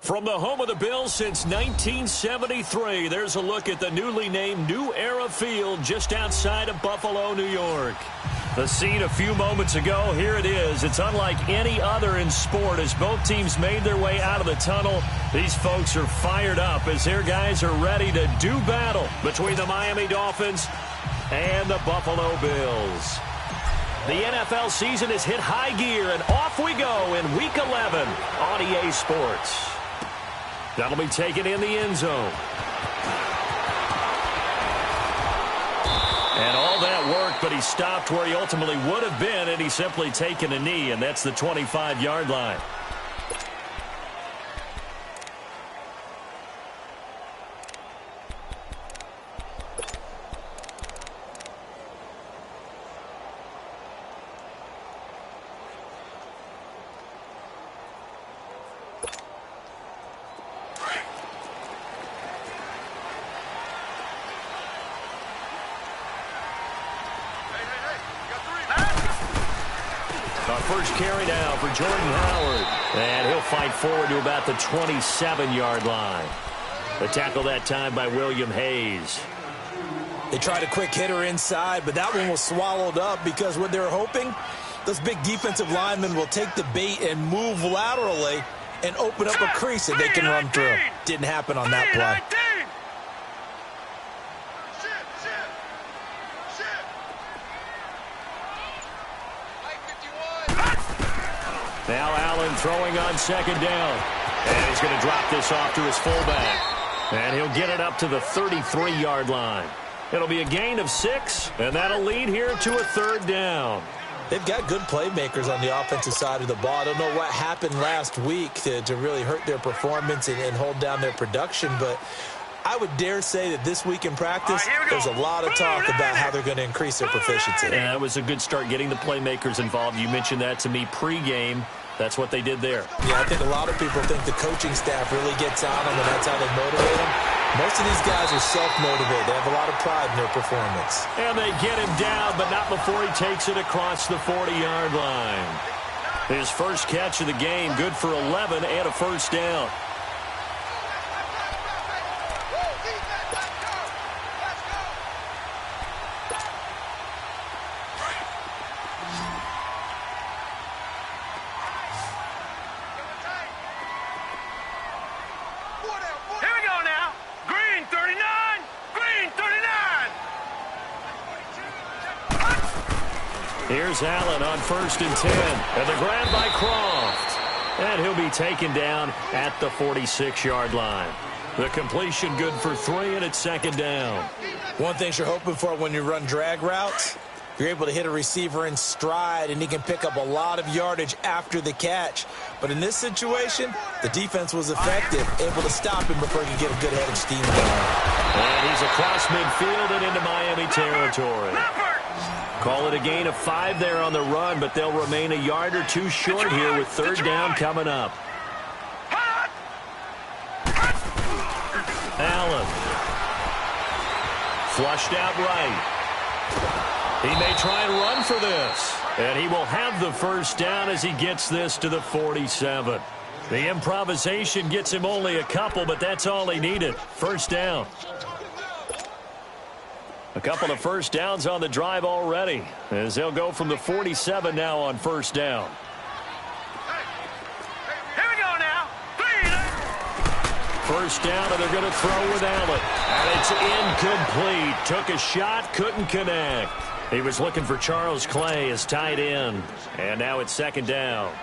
From the home of the Bills since 1973, there's a look at the newly named New Era Field just outside of Buffalo, New York. The scene a few moments ago, here it is. It's unlike any other in sport as both teams made their way out of the tunnel. These folks are fired up as their guys are ready to do battle between the Miami Dolphins and the Buffalo Bills. The NFL season has hit high gear, and off we go in Week 11 on EA Sports. That'll be taken in the end zone. And all that work, but he stopped where he ultimately would have been, and he's simply taken a knee, and that's the 25-yard line. First carry now for Jordan Howard. And he'll fight forward to about the 27-yard line. The tackle that time by William Hayes. They tried a quick hitter inside, but that one was swallowed up because what they're hoping, those big defensive linemen will take the bait and move laterally and open up a crease that they can run through. Didn't happen on that play. Now Allen throwing on second down. And he's going to drop this off to his fullback. And he'll get it up to the 33-yard line. It'll be a gain of 6, and that'll lead here to a third down. They've got good playmakers on the offensive side of the ball. I don't know what happened last week to really hurt their performance and hold down their production, but I would dare say that this week in practice, there's a lot of talk about how they're going to increase their proficiency. Yeah, that was a good start getting the playmakers involved. You mentioned that to me pregame. That's what they did there. Yeah, I think a lot of people think the coaching staff really gets on them, and that's how they motivate them. Most of these guys are self-motivated. They have a lot of pride in their performance. And they get him down, but not before he takes it across the 40-yard line. His first catch of the game, good for 11 and a first down. Here's Allen on 1st and 10. And the grab by Croft. And he'll be taken down at the 46-yard line. The completion good for 3, and it's second down. One thing you're hoping for when you run drag routes, you're able to hit a receiver in stride, and he can pick up a lot of yardage after the catch. But in this situation, the defense was effective, able to stop him before he could get a good head of steam going. And he's across midfield and into Miami territory. Call it a gain of 5 there on the run, but they'll remain a yard or 2 short here with third down coming up. Allen. Flushed out right. He may try and run for this. And he will have the first down as he gets this to the 47. The improvisation gets him only a couple, but that's all he needed. First down. A couple of first downs on the drive already, as they'll go from the 47 now on first down. Here we go now. First down, and they're going to throw with Allen. And it's incomplete. Took a shot, couldn't connect. He was looking for Charles Clay as tight end. And now it's second down.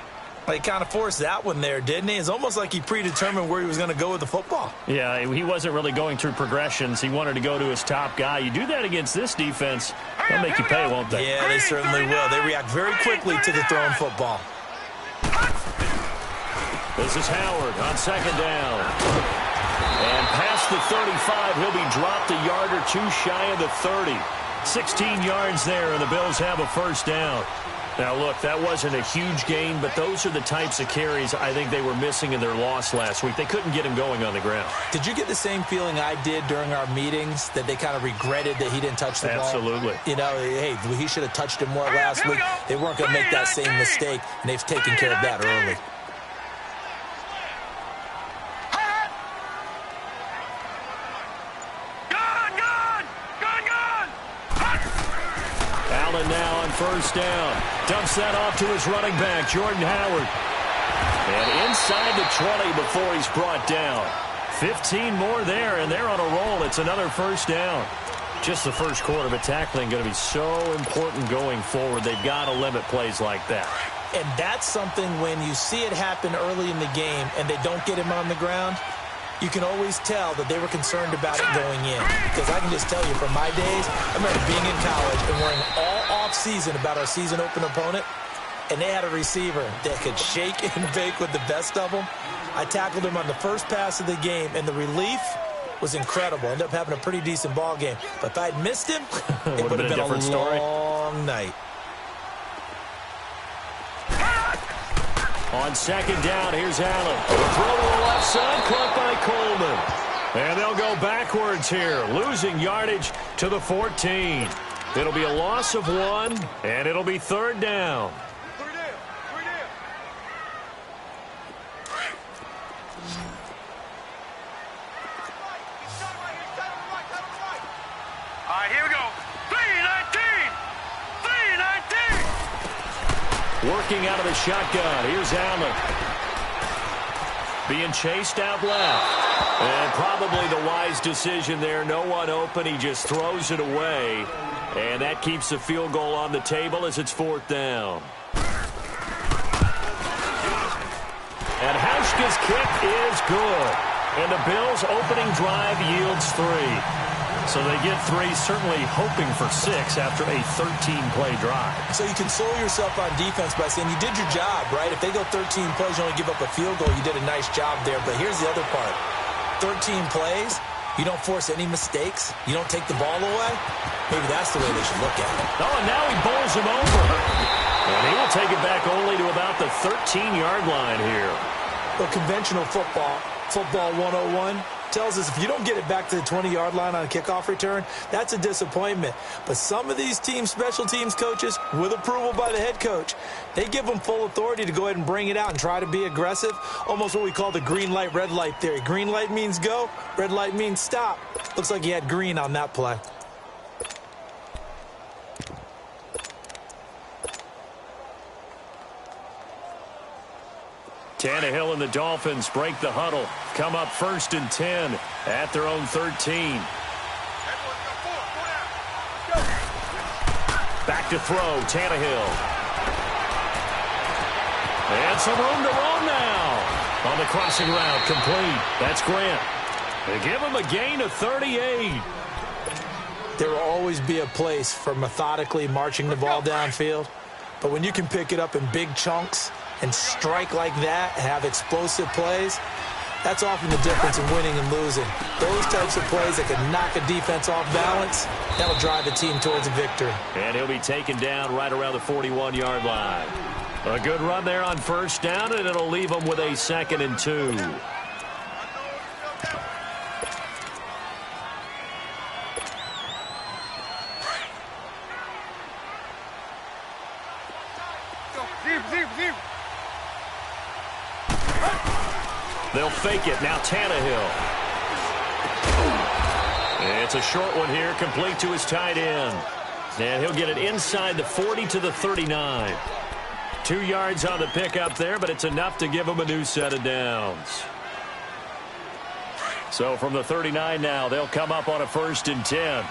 He kind of forced that one there, didn't he? It's almost like he predetermined where he was going to go with the football. Yeah, he wasn't really going through progressions. He wanted to go to his top guy. You do that against this defense, they'll make you pay, won't they? Yeah, they certainly will. They react very quickly to the thrown football. This is Howard on second down. And past the 35, he'll be dropped a yard or 2 shy of the 30. 16 yards there, and the Bills have a first down. Now, look, that wasn't a huge gain, but those are the types of carries I think they were missing in their loss last week. They couldn't get him going on the ground. Did you get the same feeling I did during our meetings, that they kind of regretted that he didn't touch the ball? Absolutely. You know, hey, he should have touched him more last week. They weren't going to make that same mistake, and they've taken care of that early. Allen now on first down. Dumps that off to his running back, Jordan Howard. And inside the 20 before he's brought down. 15 more there, and they're on a roll. It's another first down. Just the first quarter, but tackling going to be so important going forward. They've got to limit plays like that. And that's something when you see it happen early in the game and they don't get him on the ground, you can always tell that they were concerned about it going in. Because I can just tell you from my days, I remember being in college and worrying all off-season about our season open opponent, and they had a receiver that could shake and bake with the best of them. I tackled him on the first pass of the game, and the relief was incredible. Ended up having a pretty decent ball game. But if I'd missed him, it would have been a long night. On second down, here's Allen. The throw to the left side, caught by Coleman. And they'll go backwards here, losing yardage to the 14. It'll be a loss of 1, and it'll be third down. Here we go. 3-19. 3-19. Working out of the shotgun. Here's Allen. Being chased out left. And probably the wise decision there. No one open. He just throws it away. And that keeps the field goal on the table as it's fourth down. And Hauschka's kick is good. And the Bills' opening drive yields 3. So they get 3, certainly hoping for 6 after a 13-play drive. So you console yourself on defense by saying you did your job, right? If they go 13 plays, you only give up a field goal, you did a nice job there. But here's the other part. 13 plays, you don't force any mistakes, you don't take the ball away. Maybe that's the way they should look at it. Oh, and now he bowls him over. And he will take it back only to about the 13-yard line here. Well, conventional football 101, tells us if you don't get it back to the 20-yard line on a kickoff return, that's a disappointment. But some of these team special teams coaches, with approval by the head coach, they give them full authority to go ahead and bring it out and try to be aggressive, almost what we call the green light, red light theory. Green light means go, red light means stop. Looks like he had green on that play. Tannehill and the Dolphins break the huddle. Come up first and 10 at their own 13. Back to throw, Tannehill. And some room to roam now. On the crossing route, complete. That's Grant. They give him a gain of 38. There will always be a place for methodically marching the ball downfield. But when you can pick it up in big chunks and strike like that, have explosive plays, that's often the difference in winning and losing. Those types of plays that can knock a defense off balance, that'll drive the team towards a victory. And he'll be taken down right around the 41-yard line. A good run there on first down, and it'll leave them with a 2nd and 2. They'll fake it. Now Tannehill. It's a short one here, complete to his tight end. And he'll get it inside the 40 to the 39. 2 yards on the pickup there, but it's enough to give him a new set of downs. So from the 39 now, they'll come up on a 1st and 10.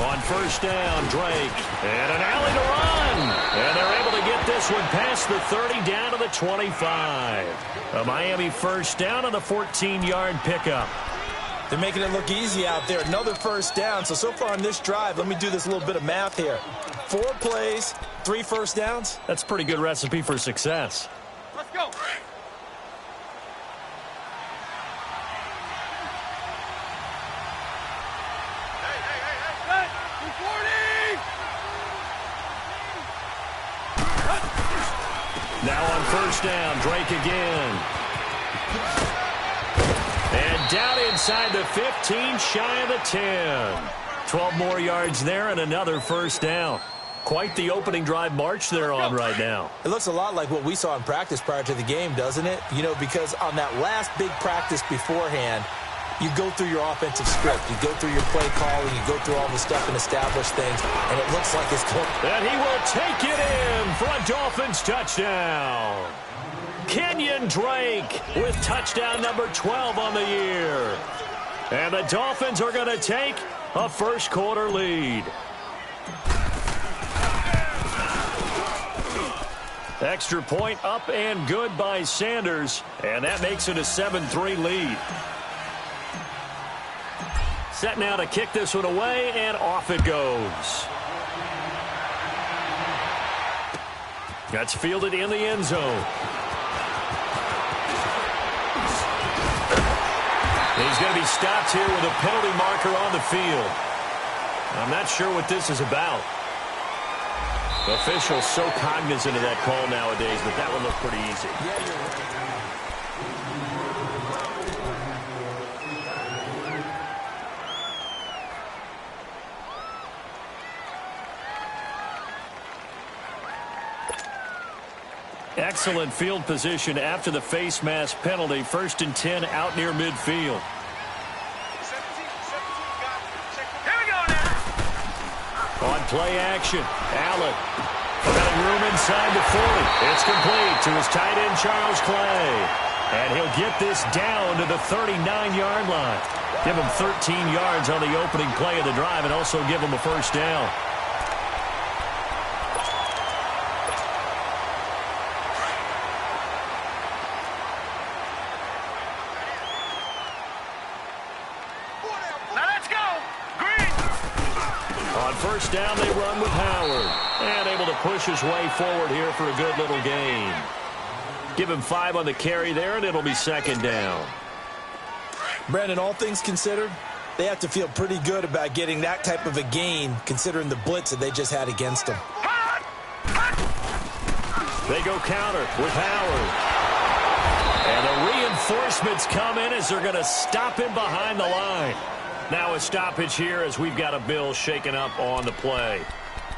On first down, Drake. And an alley to run. And they're able to get this one past the 30 down to the 25. A Miami first down on the 14-yard pickup. They're making it look easy out there. Another first down. So far on this drive, let me do this little bit of math here. 4 plays, 3 first downs. That's a pretty good recipe for success. Let's go. Now on first down, Drake again. And down inside the 15, shy of the 10. 12 more yards there and another first down. Quite the opening drive march they're on right now. It looks a lot like what we saw in practice prior to the game, doesn't it? You know, because on that last big practice beforehand, you go through your offensive script. You go through your play calling. You go through all the stuff and establish things, and it looks like it's going. And he will take it in for a Dolphins touchdown. Kenyon Drake with touchdown number 12 on the year. And the Dolphins are going to take a first-quarter lead. Extra point up and good by Sanders, and that makes it a 7-3 lead. Set now to kick this one away, and off it goes. That's fielded in the end zone. He's going to be stopped here with a penalty marker on the field. I'm not sure what this is about. Officials so cognizant of that call nowadays, but that one looked pretty easy. Excellent field position after the face mask penalty. 1st and 10 out near midfield. On play action, Allen got room inside the 40. It's complete to his tight end, Charles Clay. And he'll get this down to the 39-yard line. Give him 13 yards on the opening play of the drive and also give him a first down. First down, they run with Howard. And able to push his way forward here for a good little gain. Give him 5 on the carry there, and it'll be 2nd down. Brandon, all things considered, they have to feel pretty good about getting that type of a gain, considering the blitz that they just had against them. They go counter with Howard. And the reinforcements come in as they're going to stop him behind the line. Now a stoppage here as we've got a Bill shaken up on the play.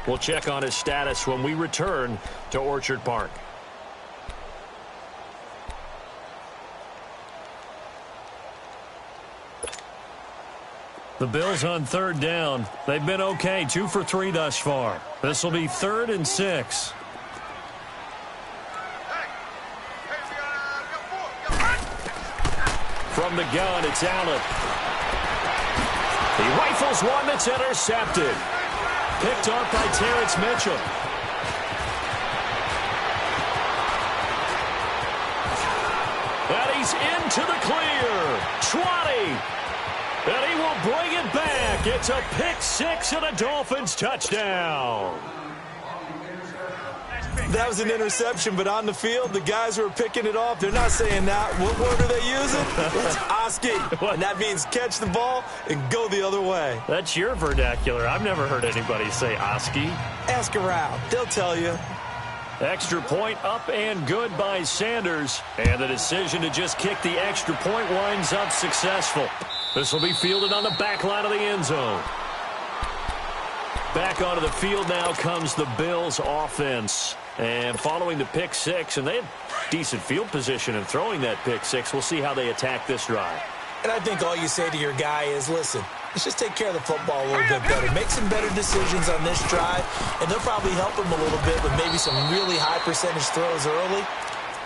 We'll check on his status when we return to Orchard Park. The Bills on 3rd down. They've been okay, 2 for 3 thus far. This will be 3rd and 6. From the gun, it's Allen. He rifles one that's intercepted. Picked off by Terrence Mitchell. And he's into the clear. 20. And he will bring it back. It's a pick 6 and a Dolphins touchdown. That was an interception, but on the field, the guys who are picking it off, they're not saying that. What word are they using? It's Oski. And that means catch the ball and go the other way. That's your vernacular. I've never heard anybody say Oski. Ask around. They'll tell you. Extra point up and good by Sanders. And the decision to just kick the extra point winds up successful. This will be fielded on the back line of the end zone. Back onto the field now comes the Bills offense. And following the pick 6, and they have decent field position in throwing that pick 6. We'll see how they attack this drive. And I think all you say to your guy is, listen, let's just take care of the football a little bit better. Make some better decisions on this drive, and they'll probably help him a little bit with maybe some really high percentage throws early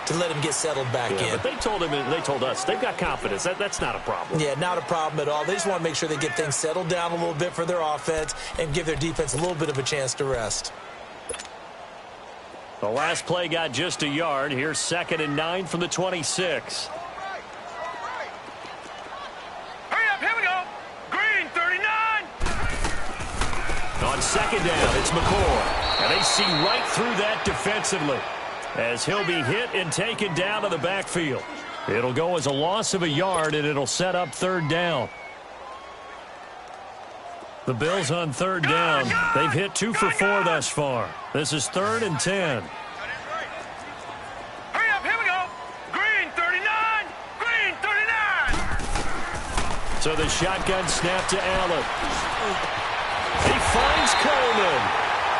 to let him get settled back in. But they told him, and they told us, they've got confidence. That's not a problem. Yeah, not a problem at all. They just want to make sure they get things settled down a little bit for their offense and give their defense a little bit of a chance to rest. The last play got just a yard. Here's 2nd and 9 from the 26. Hurry up, here we go. Green, 39. On 2nd down, it's McCoy. And they see right through that defensively as he'll be hit and taken down to the backfield. It'll go as a loss of a yard, and it'll set up 3rd down. The Bills on 3rd down. They've hit 2 for 4 thus far. This is 3rd and 10. Hurry up, here we go. Green, 39. Green, 39. So the shotgun snap to Allen. He finds Coleman.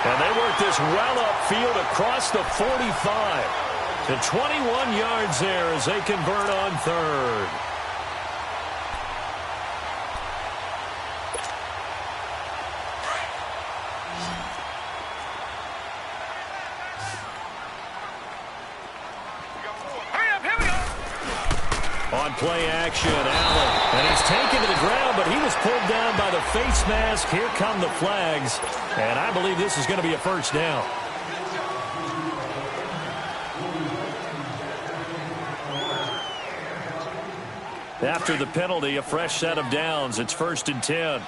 And they work this well upfield across the 45. To 21 yards there as they convert on 3rd. On play action, Allen. And he's taken to the ground, but he was pulled down by the face mask. Here come the flags. And I believe this is going to be a first down. After the penalty, a fresh set of downs. It's 1st and 10.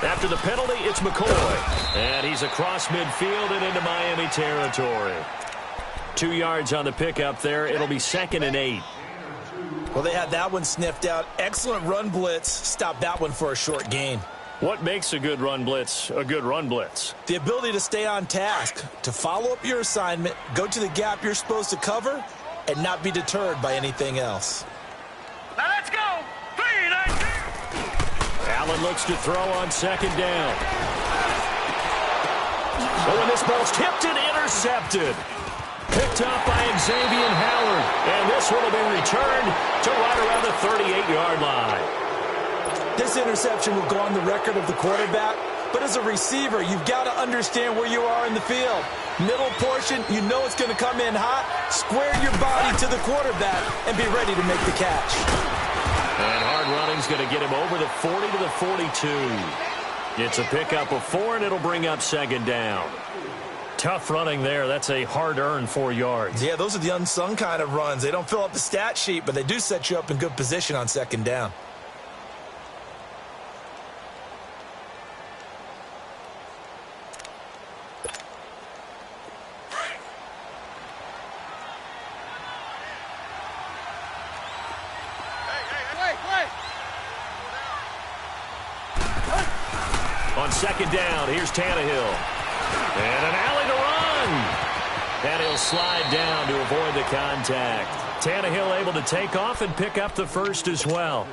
After the penalty, it's McCoy. And he's across midfield and into Miami territory. 2 yards on the pickup there. It'll be 2nd and 8. Well, they had that one sniffed out. Excellent run blitz. Stopped that one for a short gain. What makes a good run blitz a good run blitz? The ability to stay on task, to follow up your assignment, go to the gap you're supposed to cover, and not be deterred by anything else. Now let's go. 3-19. Allen looks to throw on 2nd down. Oh, and this ball's tipped and intercepted. Picked up by Xavier Howard. And this one will be returned to right around the 38-yard line. This interception will go on the record of the quarterback, but as a receiver, you've got to understand where you are in the field. Middle portion, you know it's going to come in hot. Square your body to the quarterback and be ready to make the catch. And hard running's going to get him over the 40 to the 42. It's a pickup of 4, and it'll bring up 2nd down. Tough running there. That's a hard-earned 4 yards. Yeah, those are the unsung kind of runs. They don't fill up the stat sheet, but they do set you up in good position on 2nd down. On 2nd down, here's Tannehill. And an alley to run. And he'll slide down to avoid the contact. Tannehill able to take off and pick up the first as well.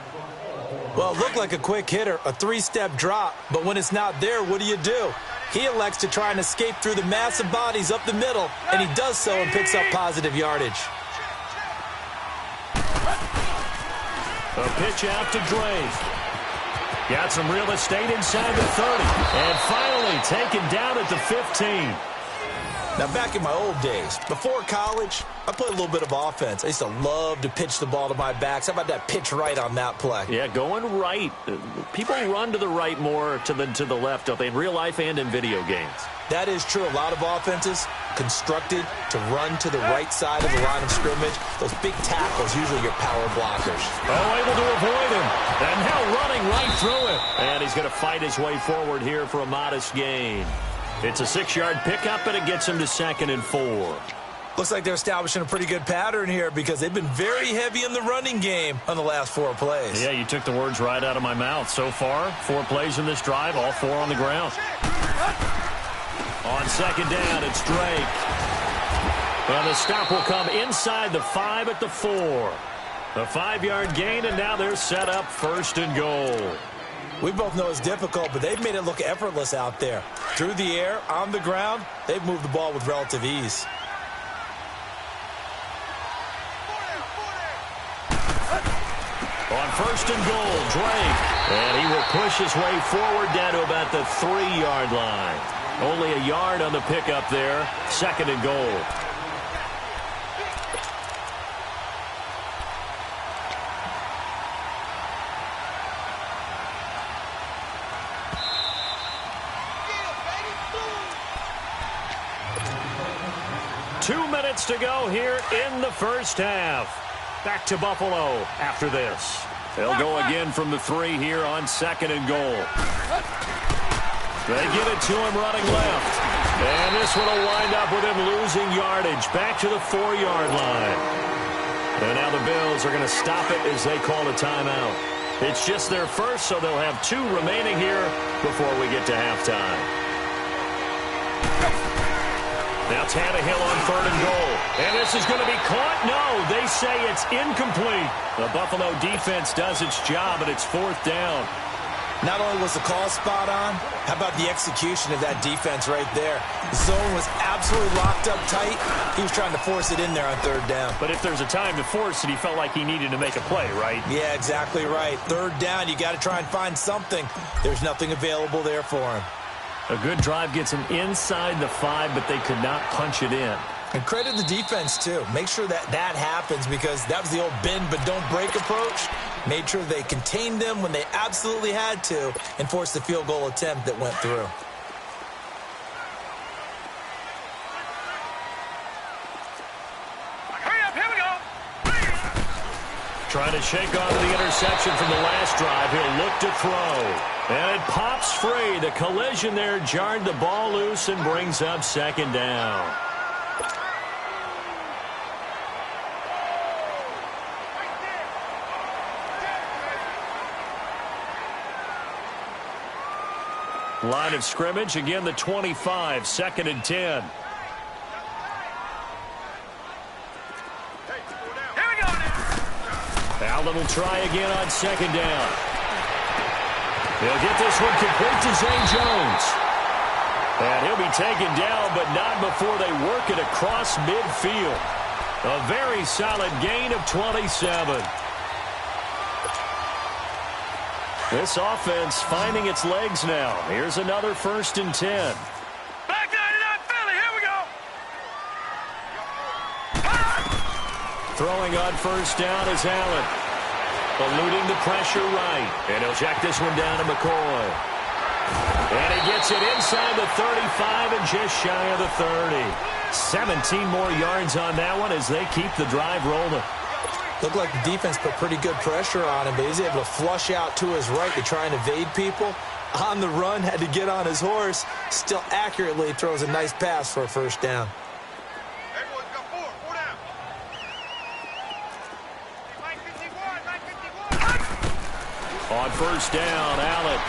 Well, it looked like a quick hitter, a 3-step drop. But when it's not there, what do? He elects to try and escape through the massive bodies up the middle, and he does so and picks up positive yardage. A pitch out to Drake. Got some real estate inside the 30. And finally taken down at the 15. Now, back in my old days, before college, I played a little bit of offense. I used to love to pitch the ball to my backs. How about that pitch right on that play? Yeah, going right. People run to the right more than to the left, don't they, in real life and in video games? That is true. A lot of offenses constructed to run to the right side of the line of scrimmage. Those big tackles, usually your power blockers. Oh, able to avoid him. And now running right through it. And he's going to fight his way forward here for a modest gain. It's a 6-yard pickup, and it gets him to 2nd and 4. Looks like they're establishing a pretty good pattern here because they've been very heavy in the running game on the last 4 plays. Yeah, you took the words right out of my mouth. So far, 4 plays in this drive, all 4 on the ground. On 2nd down, it's Drake. And the stop will come inside the 5 at the 4. A 5-yard gain, and now they're set up 1st and goal. We both know it's difficult, but they've made it look effortless out there. Through the air, on the ground, they've moved the ball with relative ease. On 1st and goal, Drake. And he will push his way forward down to about the 3-yard line. Only a yard on the pickup there. 2nd and goal. To go here in the first half. Back to Buffalo after this. They'll go again from the 3 here on 2nd and goal. They get it to him running left. And this one will wind up with him losing yardage. Back to the 4-yard line. And now the Bills are going to stop it as they call a timeout. It's just their first, so they'll have 2 remaining here before we get to halftime. Now Tannehill on 3rd and goal. And this is going to be caught. No, they say it's incomplete. The Buffalo defense does its job, and it's 4th down. Not only was the call spot on, how about the execution of that defense right there? The zone was absolutely locked up tight. He was trying to force it in there on 3rd down. But if there's a time to force it, he felt like he needed to make a play, right? Yeah, exactly right. 3rd down, you got to try and find something. There's nothing available there for him. A good drive gets them inside the 5, but they could not punch it in. And credit the defense, too. Make sure that happens because that was the old bend but don't break approach. Made sure they contained them when they absolutely had to and forced the field goal attempt that went through. Hurry up, here we go. Trying to shake off the interception from the last drive. He'll look to throw. And it pops free. The collision there jarred the ball loose and brings up second down. Line of scrimmage, again the 25, 2nd and 10. Here we go now. Allen will try again on 2nd down. He'll get this one complete to Zay Jones. And he'll be taken down, but not before they work it across midfield. A very solid gain of 27. This offense finding its legs now. Here's another 1st and 10. Back 99 Philly, here we go. Throwing on 1st down is Allen. Eluding the pressure right. And he'll check this one down to McCoy. And he gets it inside the 35 and just shy of the 30. 17 more yards on that one as they keep the drive rolling. Looked like the defense put pretty good pressure on him, but he's able to flush out to his right to try and evade people. On the run, had to get on his horse. Still accurately throws a nice pass for a 1st down. Everyone's got four down. On 1st down, Allen.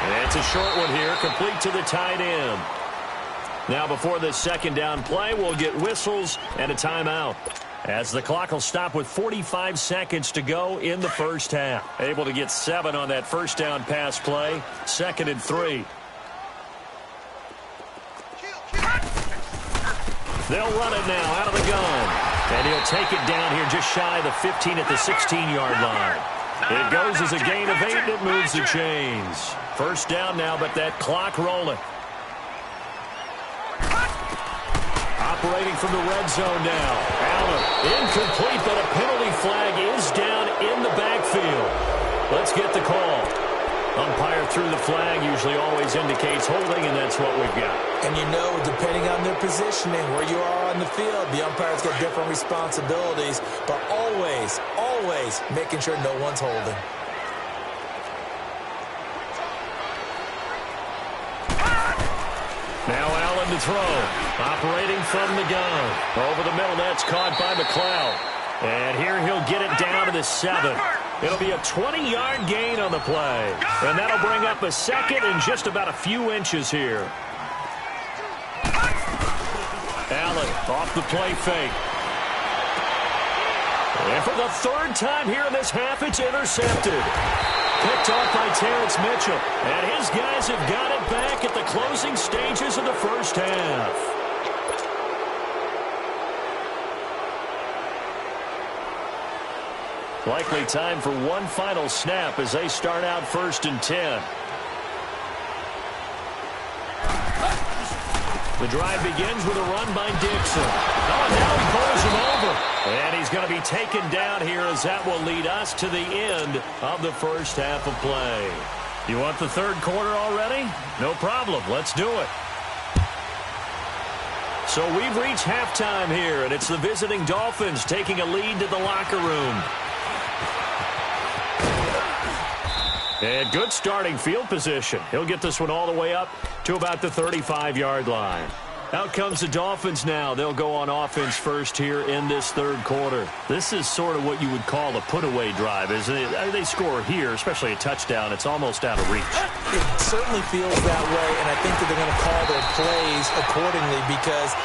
And it's a short one here, complete to the tight end. Now before this 2nd down play, we'll get whistles and a timeout, as the clock will stop with 45 seconds to go in the 1st half. Able to get 7 on that 1st down pass play. 2nd and 3. They'll run it now out of the gun. And he'll take it down here just shy of the 15 at the 16-yard line. It goes as a gain of 8, and it moves the chains. 1st down now, but that clock rolling. Operating from the red zone now. Allen, incomplete, but a penalty flag is down in the backfield. Let's get the call. Umpire threw the flag, usually always indicates holding, and that's what we've got. And you know, depending on their positioning, where you are on the field, the umpire's got different responsibilities, but always, always making sure no one's holding. Now Allen to throw. Operating from the gun. Over the middle, that's caught by McLeod. And here he'll get it down to the 7. It'll be a 20-yard gain on the play. And that'll bring up a 2nd and just about a few inches here. Allen off the play fake. And for the 3rd time here in this half, it's intercepted. Picked off by Terrence Mitchell. And his guys have got it back at the closing stages of the 1st half. Likely time for one final snap as they start out 1st and 10. The drive begins with a run by Dixon. Oh, now he pulls him over. And he's going to be taken down here as that will lead us to the end of the 1st half of play. You want the 3rd quarter already? No problem. Let's do it. So we've reached halftime here, and it's the visiting Dolphins taking a lead to the locker room. And good starting field position. He'll get this one all the way up to about the 35-yard line. Out comes the Dolphins now. They'll go on offense first here in this 3rd quarter. This is sort of what you would call a put-away drive, isn't it? They score here, especially a touchdown. It's almost out of reach. It certainly feels that way, and I think that they're going to call their plays accordingly because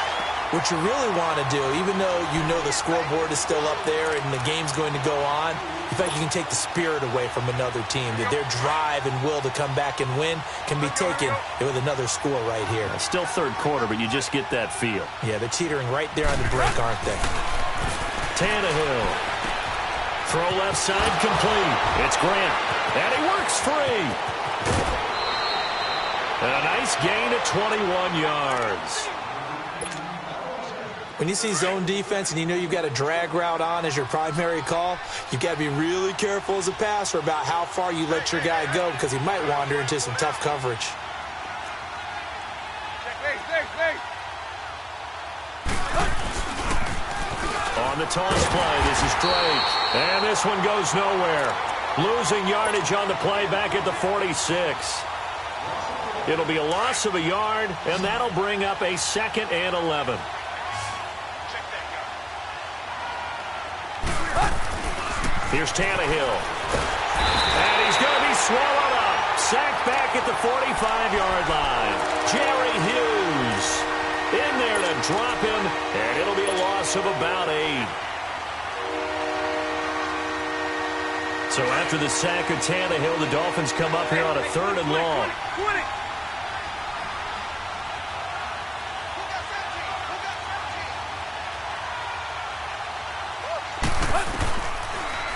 what you really want to do, even though you know the scoreboard is still up there and the game's going to go on, in fact, you can take the spirit away from another team. That their drive and will to come back and win can be taken with another score right here. It's still 3rd quarter, but you just get that feel. Yeah, they're teetering right there on the brink, aren't they? Tannehill. Throw left side complete. It's Grant. And he works free. And a nice gain of 21 yards. When you see zone defense and you know you've got a drag route on as your primary call, you've got to be really careful as a passer about how far you let your guy go because he might wander into some tough coverage. On the toss play, this is Drake. And this one goes nowhere. Losing yardage on the play back at the 46. It'll be a loss of a yard, and that'll bring up a 2nd and 11. Here's Tannehill. And he's going to be swallowed up. Sacked back at the 45-yard line. Jerry Hughes in there to drop him, and it'll be a loss of about 8. So after the sack of Tannehill, the Dolphins come up here on a 3rd and long.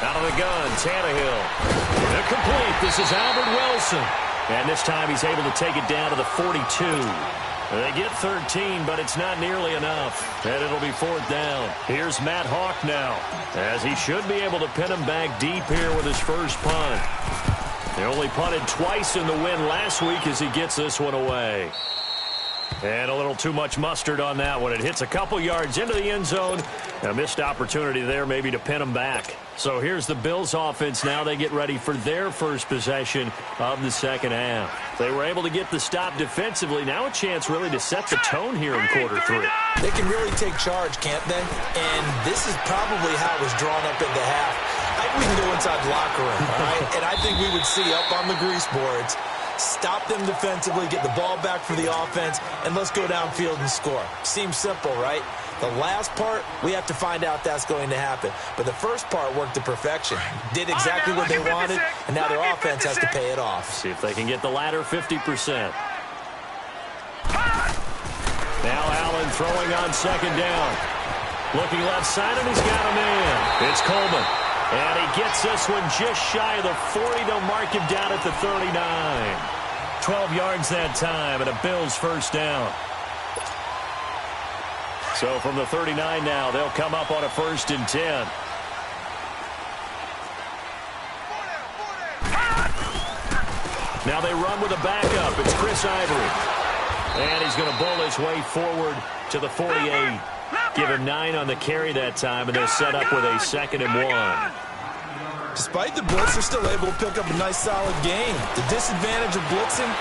Out of the gun, Tannehill. Incomplete. This is Albert Wilson. And this time he's able to take it down to the 42. They get 13, but it's not nearly enough. And it'll be 4th down. Here's Matt Hawk now, as he should be able to pin him back deep here with his first punt. He only punted twice in the win last week as he gets this one away. And a little too much mustard on that one. It hits a couple yards into the end zone. A missed opportunity there maybe to pin him back. So here's the Bills offense now. They get ready for their first possession of the second half. They were able to get the stop defensively. Now a chance really to set the tone here in quarter 3. They can really take charge, can't they? And this is probably how it was drawn up at the half. I think we can go inside the locker room, all right? And I think we would see up on the grease boards, stop them defensively, get the ball back for the offense, and let's go downfield and score. Seems simple, right? The last part, we have to find out if that's going to happen. But the first part worked to perfection. Did exactly what they wanted, and now their offense has to pay it off. See if they can get the latter 50%. Now Allen throwing on second down. Looking left side, and he's got a man. It's Coleman. And he gets this one just shy of the 40. They'll mark him down at the 39. 12 yards that time, and a Bills first down. So from the 39 now, they'll come up on a 1st and 10. Now they run with a backup. It's Chris Ivory. And he's going to bowl his way forward to the 48. Give him 9 on the carry that time, and they'll set up with a 2nd and 1. Despite the blitz, they're still able to pick up a nice, solid gain. The disadvantage of blitzing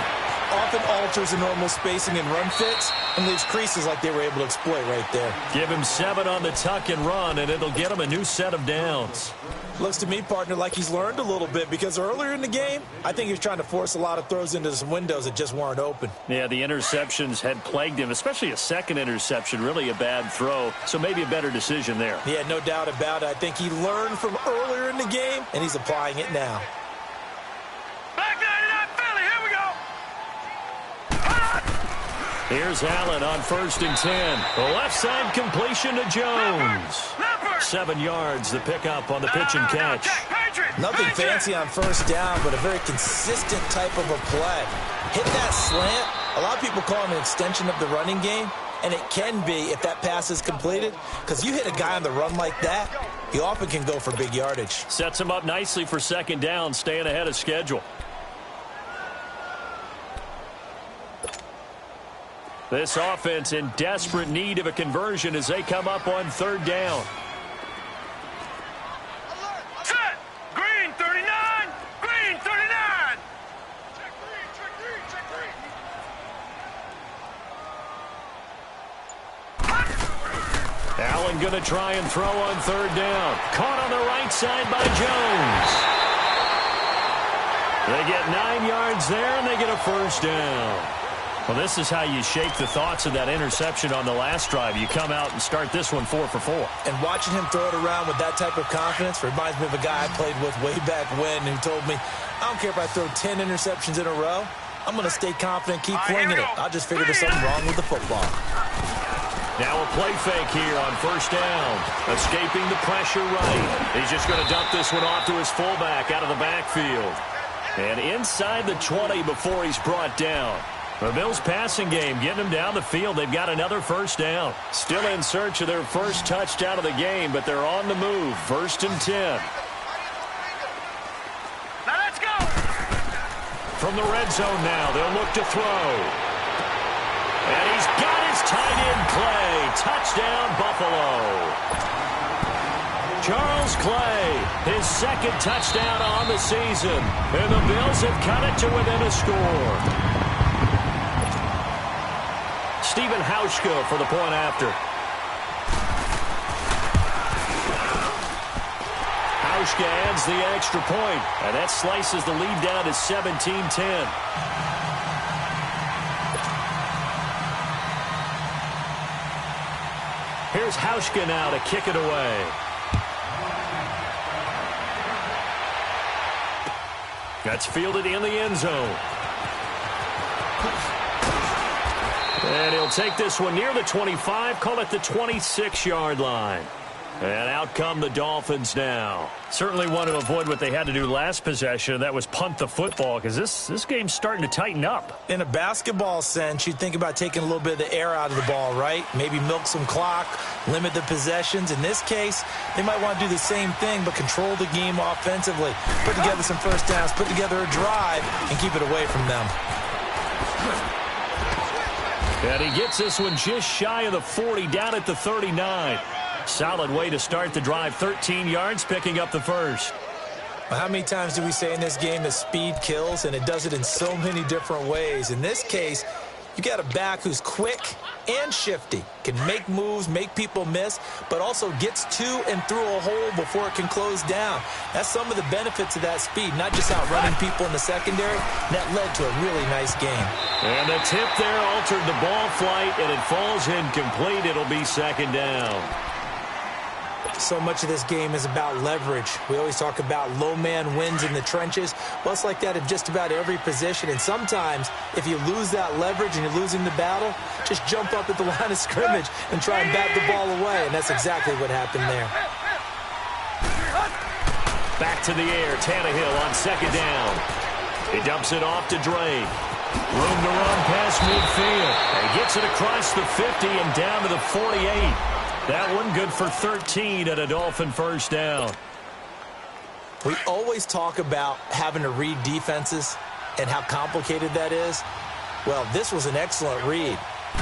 often alters the normal spacing and run fits and leaves creases like they were able to exploit right there. Give him 7 on the tuck and run, and it'll get him a new set of downs. Looks to me, partner, like he's learned a little bit because earlier in the game, I think he was trying to force a lot of throws into some windows that just weren't open. Yeah, the interceptions had plagued him, especially a second interception, really a bad throw, so maybe a better decision there. Yeah, no doubt about it. I think he learned from earlier in the game, and he's applying it now. Here's Allen on 1st and 10. The left side completion to Jones. 7 yards, the pickup on the pitch and catch. Nothing fancy on 1st down, but a very consistent type of a play. Hit that slant. A lot of people call it an extension of the running game, and it can be if that pass is completed, because you hit a guy on the run like that, he often can go for big yardage. Sets him up nicely for 2nd down, staying ahead of schedule. This offense in desperate need of a conversion as they come up on 3rd down. Set! Green 39! Green 39! Check green, check green. Allen going to try and throw on 3rd down. Caught on the right side by Jones. They get 9 yards there, and they get a 1st down. Well, this is how you shake the thoughts of that interception on the last drive. You come out and start this one 4 for 4. And watching him throw it around with that type of confidence reminds me of a guy I played with way back when who told me, I don't care if I throw 10 interceptions in a row. I'm going to stay confident, keep flinging it. I'll just figure there's something wrong with the football. Now a play fake here on 1st down. Escaping the pressure right. He's just going to dump this one off to his fullback out of the backfield. And inside the 20 before he's brought down. The Bills passing game getting them down the field. They've got another first down. Still in search of their first touchdown of the game, but they're on the move. 1st and 10. Now let's go. From the red zone now, they'll look to throw. And he's got his tight end play. Touchdown, Buffalo. Charles Clay, his 2nd touchdown on the season. And the Bills have cut it to within a score. Stephen Hauschka for the point after. Hauschka adds the extra point, and that slices the lead down to 17-10. Here's Hauschka now to kick it away. That's fielded in the end zone. And he'll take this one near the 25, call it the 26-yard line. And out come the Dolphins now. Certainly want to avoid what they had to do last possession. That was punt the football, because this game's starting to tighten up. In a basketball sense, you'd think about taking a little bit of the air out of the ball, right? Maybe milk some clock, limit the possessions. In this case, they might want to do the same thing, but control the game offensively. Put together some first downs, put together a drive, and keep it away from them. And he gets this one just shy of the 40, down at the 39. Solid way to start the drive. 13 yards, picking up the first. Well, how many times do we say in this game that speed kills, and it does it in so many different ways? In this case, you got a back who's quick and shifty, can make moves, make people miss, but also gets to and through a hole before it can close down. That's some of the benefits of that speed, not just outrunning people in the secondary. That led to a really nice game. And the tip there altered the ball flight, and it falls incomplete. It'll be 2nd down. So much of this game is about leverage. We always talk about low man wins in the trenches. Well, it's like that in just about every position. And sometimes, if you lose that leverage and you're losing the battle, just jump up at the line of scrimmage and try and bat the ball away. And that's exactly what happened there. Back to the air. Tannehill on 2nd down. He dumps it off to Drake. Room to run past midfield. And he gets it across the 50 and down to the 48. That one good for 13 at a Dolphin first down. We always talk about having to read defenses and how complicated that is. Well, this was an excellent read.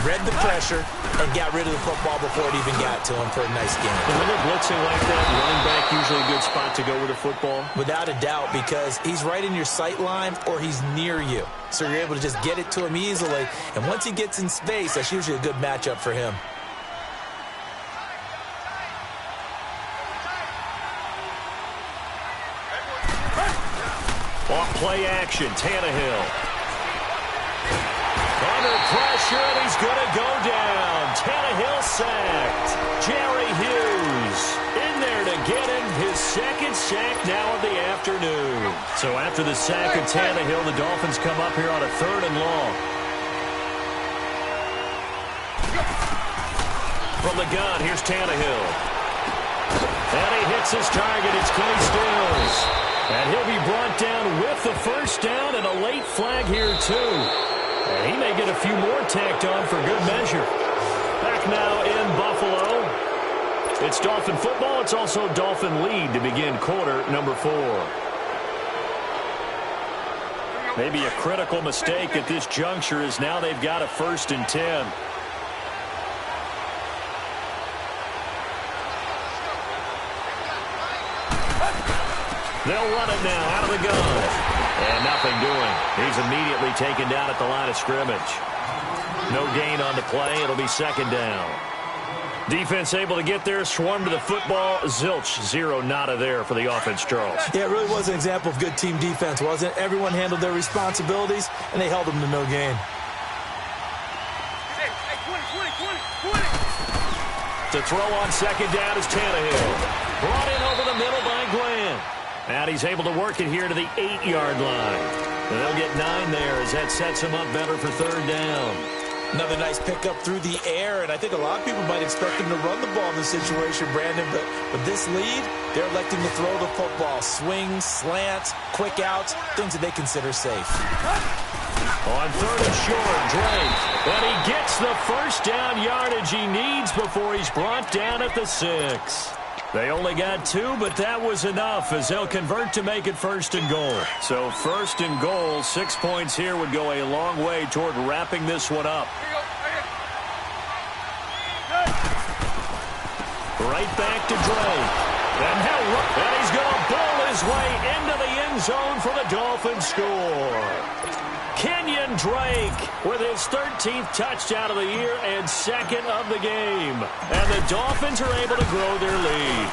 Read the pressure and got rid of the football before it even got to him for a nice game. And when they're blitzing like that, running back usually a good spot to go with the football? Without a doubt, because he's right in your sight line or he's near you. So you're able to just get it to him easily. And once he gets in space, that's usually a good matchup for him. Off play action, Tannehill. Under pressure, and he's going to go down. Tannehill sacked. Jerry Hughes in there to get him his 2nd sack now of the afternoon. So after the sack of Tannehill, the Dolphins come up here on a 3rd and long. From the gun, here's Tannehill. And he hits his target. It's Kenny Stills. And he'll be brought down with the first down and a late flag here, too. And he may get a few more tacked on for good measure. Back now in Buffalo. It's Dolphin football. It's also Dolphin lead to begin quarter number 4. Maybe a critical mistake at this juncture is now they've got a 1st and 10. They'll run it now out of the gun. And nothing doing. He's immediately taken down at the line of scrimmage. No gain on the play. It'll be 2nd down. Defense able to get there, swarm to the football. Zilch, 0 nada there for the offense, Charles. Yeah, it really was an example of good team defense, wasn't it? Everyone handled their responsibilities, and they held them to no gain. To throw on 2nd down is Tannehill. Brought in over the middle by Glenn. And he's able to work it here to the 8-yard line. And they'll get 9 there as that sets him up better for 3rd down. Another nice pickup through the air, and I think a lot of people might expect him to run the ball in this situation, Brandon, but with this lead, they're electing to throw the football. Swings, slants, quick outs, things that they consider safe. On third and short, Drake, and he gets the first down yardage he needs before he's brought down at the 6. They only got 2, but that was enough as they'll convert to make it first and goal. So first and goal, 6 points here would go a long way toward wrapping this one up. Right back to Drake. And he's going to bowl his way into the end zone for the Dolphins score. Kenyon Drake with his 13th touchdown of the year and second of the game. And the Dolphins are able to grow their lead.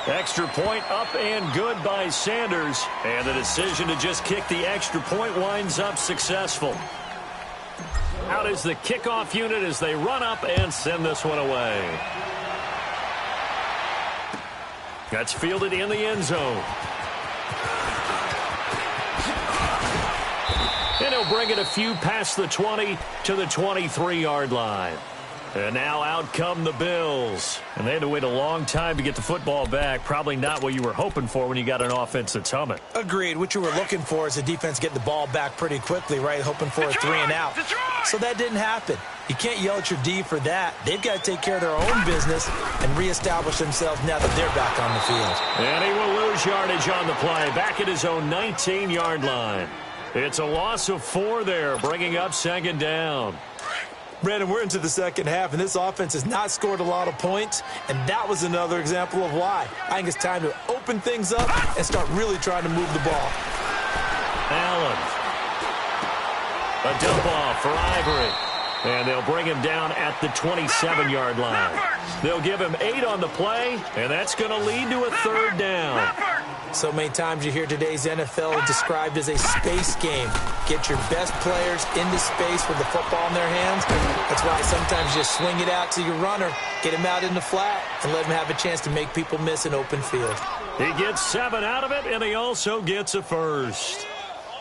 Extra point up and good by Sanders. And the decision to just kick the extra point winds up successful. Out is the kickoff unit as they run up and send this one away. That's fielded in the end zone. And he'll bring it a few past the 20 to the 23-yard line. And now out come the Bills. And they had to wait a long time to get the football back. Probably not what you were hoping for when you got an offense that's humming. Agreed. What you were looking for is the defense getting the ball back pretty quickly, right? Hoping for a 3 and out. So that didn't happen. You can't yell at your D for that. They've got to take care of their own business and reestablish themselves now that they're back on the field. And he will lose yardage on the play. Back at his own 19-yard line. It's a loss of 4 there, bringing up second down. Brandon, we're into the second half, and this offense has not scored a lot of points, and that was another example of why. I think it's time to open things up and start really trying to move the ball. Allen. A dump off for Ivory. And they'll bring him down at the 27-yard line. They'll give him 8 on the play, and that's going to lead to a third down. So many times you hear today's NFL described as a space game. Get your best players into space with the football in their hands. That's why sometimes you just swing it out to your runner, get him out in the flat, and let him have a chance to make people miss an open field. He gets 7 out of it, and he also gets a first.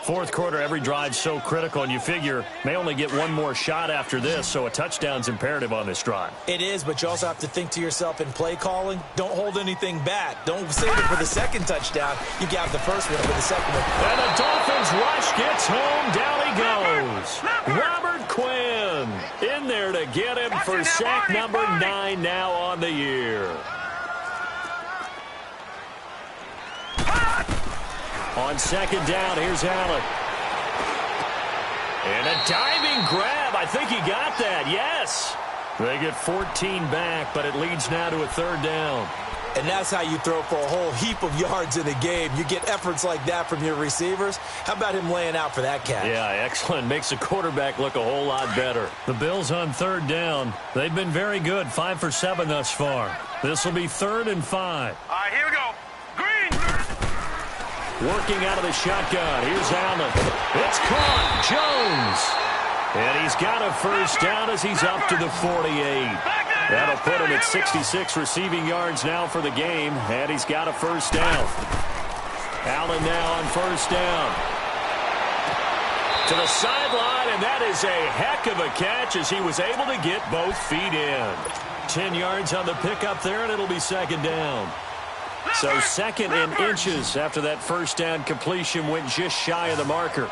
Fourth quarter, every drive's so critical, and you figure may only get one more shot after this, so a touchdown's imperative on this drive. It is, but you also have to think to yourself in play calling, don't hold anything back. Don't save it for the second touchdown. You got the first one for the second one. And the Dolphins rush gets home. Down he goes. Robert Quinn in there to get him for sack number 9 now on the year. On second down, here's Allen. And a diving grab. I think he got that. Yes. They get 14 back, but it leads now to a third down. And that's how you throw for a whole heap of yards in a game. You get efforts like that from your receivers. How about him laying out for that catch? Yeah, excellent. Makes the quarterback look a whole lot better. The Bills on third down. They've been very good. 5 for 7 thus far. This will be 3rd and 5. All right, here we go. Green. Working out of the shotgun. Here's Allen. It's caught. Jones. And he's got a first down as he's up to the 48. That'll put him at 66 receiving yards now for the game. And he's got a first down. Allen now on first down. To the sideline, and that is a heck of a catch as he was able to get both feet in. 10 yards on the pickup there, and it'll be second down. So 2nd and inches after that first down completion went just shy of the marker.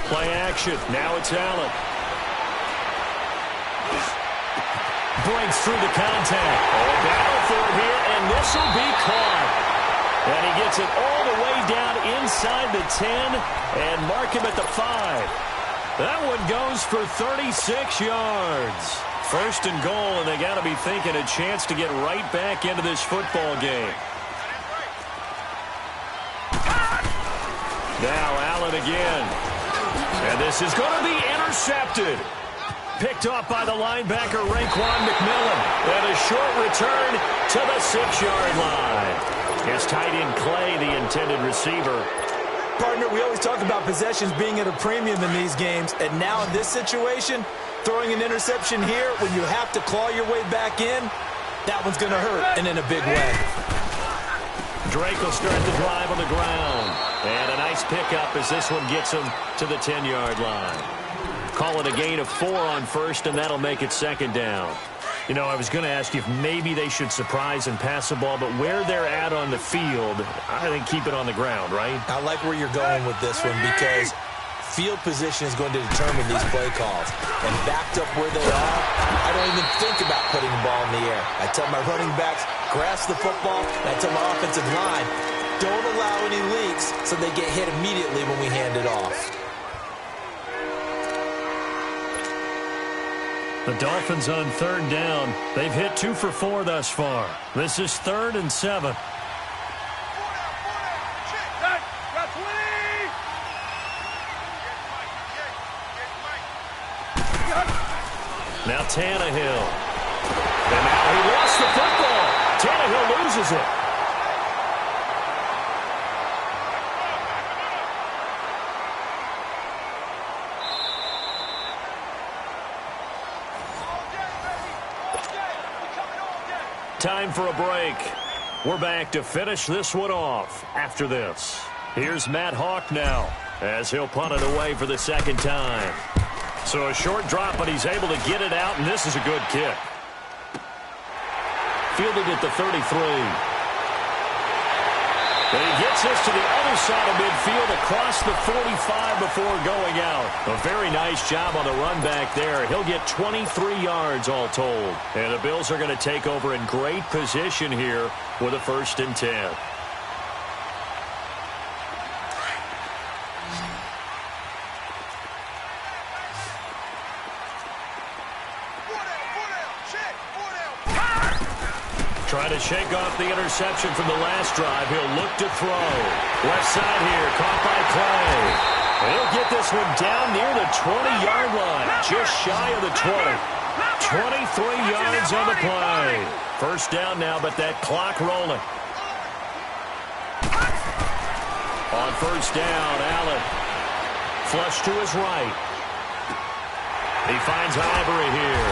Play action. Now it's Allen. Breaks through the contact. Battle for it here, and this will be caught. And he gets it all the way down inside the 10 and mark him at the 5. That one goes for 36 yards. First and goal, and they got to be thinking a chance to get right back into this football game. Now Allen again. And this is going to be intercepted. Picked off by the linebacker, Raekwon McMillan. And a short return to the 6-yard line. His tight end Clay, the intended receiver. Partner, we always talk about possessions being at a premium in these games. And now in this situation, throwing an interception here when you have to claw your way back in, that one's going to hurt, and in a big way. Drake will start the drive on the ground. And a nice nice pickup as this one gets him to the 10-yard line. Call it a gain of 4 on first, and that'll make it second down. You know, I was going to ask you if maybe they should surprise and pass the ball, but where they're at on the field, I think keep it on the ground, right? I like where you're going with this one because field position is going to determine these play calls. And backed up where they are, I don't even think about putting the ball in the air. I tell my running backs, grasp the football, and I tell my offensive line, don't allow any leaks so they get hit immediately when we hand it off. The Dolphins on third down. They've hit 2 for 4 thus far. This is 3rd and 7. Now Tannehill. And now he lost the football. Tannehill loses it. Time for a break. We're back to finish this one off after this. Here's Matt Hawk now as he'll punt it away for the second time. So a short drop, but he's able to get it out, and this is a good kick. Fielded at the 33. But he gets this to the other side of midfield across the 45 before going out. A very nice job on the run back there. He'll get 23 yards all told. And the Bills are going to take over in great position here with a 1st and 10. Trying to shake off the interception from the last drive. He'll look to throw. Left side here, caught by Clay. He'll get this one down near the 20-yard line, just shy of the 20. 23 yards on the play. 1st down now, but that clock rolling. On 1st down, Allen. Flush to his right. He finds Ivory here.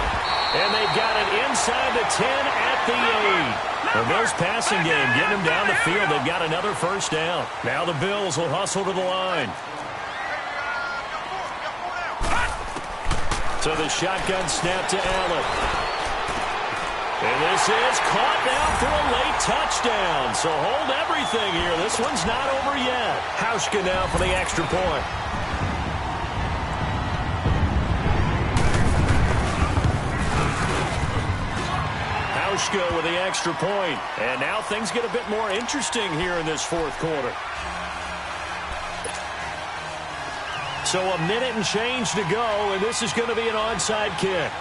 And they've got it inside the 10 at the 8. The Bills passing game getting them down the field. They've got another 1st down. Now the Bills will hustle to the line. So the shotgun snap to Allen. And this is caught now for a late touchdown. So hold everything here. This one's not over yet. Hauschka now for the extra point. With the extra point. And now things get a bit more interesting here in this 4th quarter. So a minute and change to go, and this is going to be an onside kick.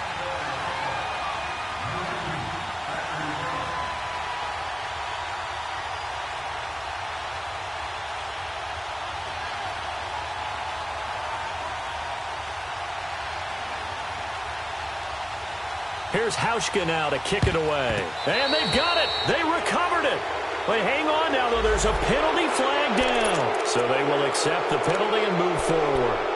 Here's Hauschka now to kick it away. And they've got it. They recovered it. But hang on now, though. There's a penalty flag down. So they will accept the penalty and move forward.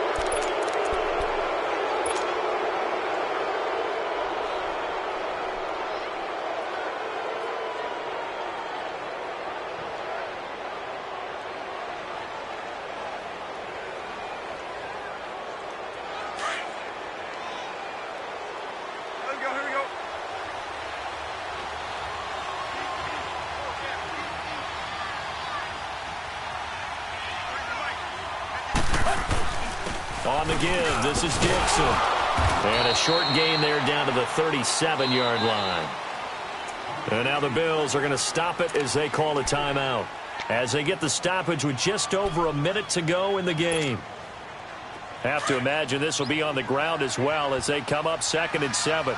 On the give, this is Dixon. And a short gain there down to the 37-yard line. And now the Bills are going to stop it as they call a timeout. As they get the stoppage with just over a minute to go in the game. Have to imagine this will be on the ground as well as they come up 2nd and 7.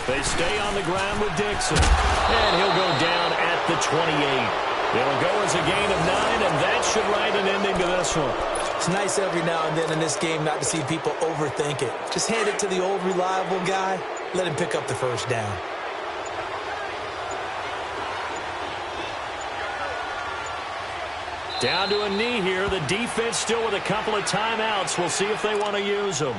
They stay on the ground with Dixon. And he'll go down at the 28. It'll go as a gain of 9, and that should write an ending to this one. It's nice every now and then in this game not to see people overthink it. Just hand it to the old reliable guy. Let him pick up the 1st down. Down to a knee here. The defense still with a couple of timeouts. We'll see if they want to use them.